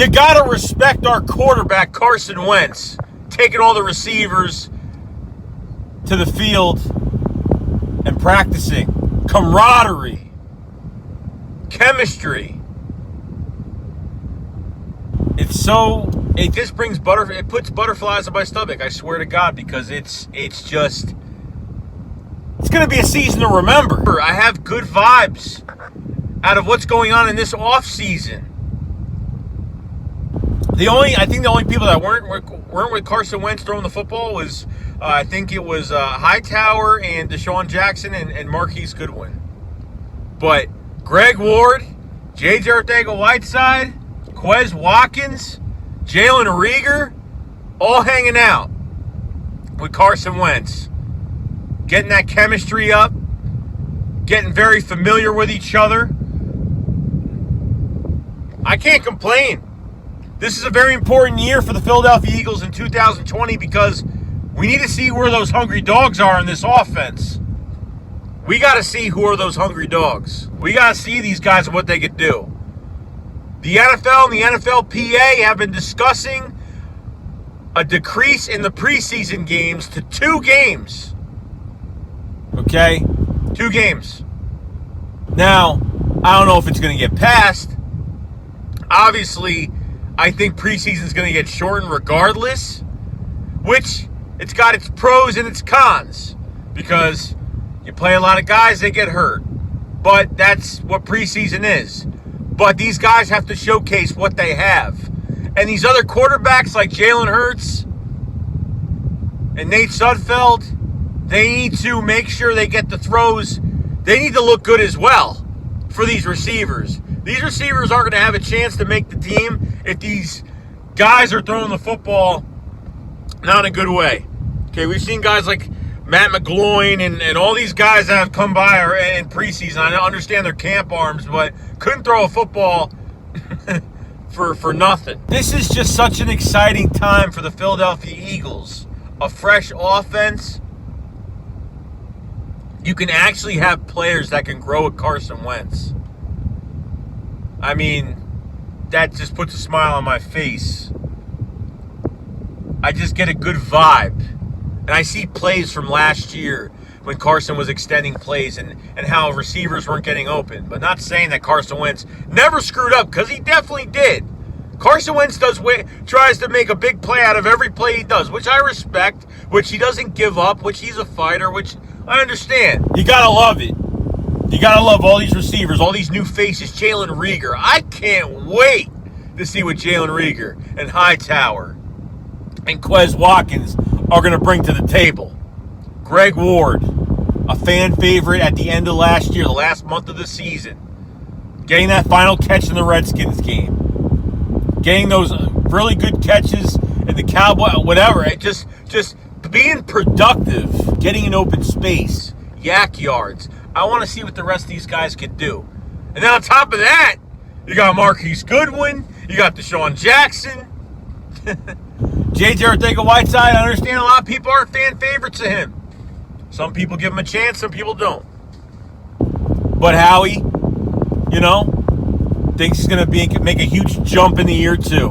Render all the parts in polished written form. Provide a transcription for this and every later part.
You got to respect our quarterback, Carson Wentz, taking all the receivers to the field and practicing. Camaraderie. Chemistry. It just brings it puts butterflies in my stomach, I swear to God, because it's going to be a season to remember. I have good vibes out of what's going on in this off season. I think the only people that weren't with Carson Wentz throwing the football was, I think it was Hightower and Deshaun Jackson and Marquise Goodwin. But Greg Ward, J.J. Arcega-Whiteside, Quez Watkins, Jalen Reagor, all hanging out with Carson Wentz. Getting that chemistry up, getting very familiar with each other. I can't complain. This is a very important year for the Philadelphia Eagles in 2020 because we need to see where those hungry dogs are in this offense. We got to see who are those hungry dogs. We got to see these guys and what they could do. The NFL and the NFLPA have been discussing a decrease in the preseason games to 2 games. Okay? 2 games. Now, I don't know if it's going to get passed. Obviously, I think preseason is going to get shortened regardless, which it's got its pros and its cons because you play a lot of guys, they get hurt. But that's what preseason is. But these guys have to showcase what they have. And these other quarterbacks like Jalen Hurts and Nate Sudfeld, they need to make sure they get the throws. They need to look good as well for these receivers. These receivers aren't going to have a chance to make the team if these guys are throwing the football not in a good way. Okay, we've seen guys like Matt McGloin and all these guys that have come by in preseason. I understand their camp arms, but couldn't throw a football for nothing. This is just such an exciting time for the Philadelphia Eagles. A fresh offense. You can actually have players that can grow with Carson Wentz. I mean, that just puts a smile on my face. I just get a good vibe. And I see plays from last year when Carson was extending plays and how receivers weren't getting open. But not saying that Carson Wentz never screwed up, because he definitely did. Carson Wentz tries to make a big play out of every play he does, which I respect, which he doesn't give up, which he's a fighter, which I understand. You got to love it. You got to love all these receivers, all these new faces. Jalen Reagor. I can't wait to see what Jalen Reagor and Hightower and Quez Watkins are going to bring to the table. Greg Ward, a fan favorite at the end of last year, the last month of the season. Getting that final catch in the Redskins game. Getting those really good catches in the Cowboy, whatever. Just being productive. Getting in open space. Yak yards. I want to see what the rest of these guys can do. And then on top of that, you got Marquise Goodwin. You got Deshaun Jackson. J.J. Arcega-Whiteside. I understand a lot of people aren't fan favorites of him. Some people give him a chance, some people don't. But Howie, thinks he's going to make a huge jump in the year 2.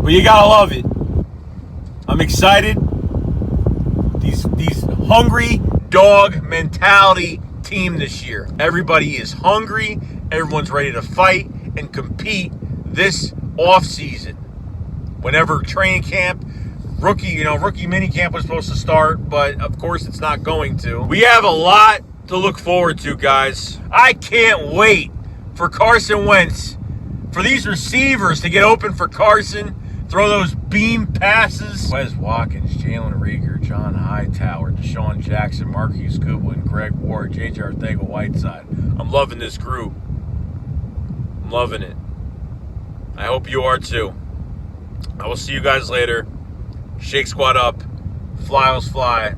But you got to love it. I'm excited. These hungry dog mentality team this year. Everybody is hungry. Everyone's ready to fight and compete this offseason. Whenever training camp, rookie mini camp was supposed to start, but of course it's not going to. We have a lot to look forward to, guys. I can't wait for Carson Wentz, for these receivers to get open for Carson, throw those beam passes. Quez Watkins, Jalen Reagor, John Hightower, Deshaun Jackson, Marquise Goodwin, Greg Ward, J.J. Arcega-Whiteside. I'm loving this group. I'm loving it. I hope you are too. I will see you guys later. Shake Squad up. Flyers fly.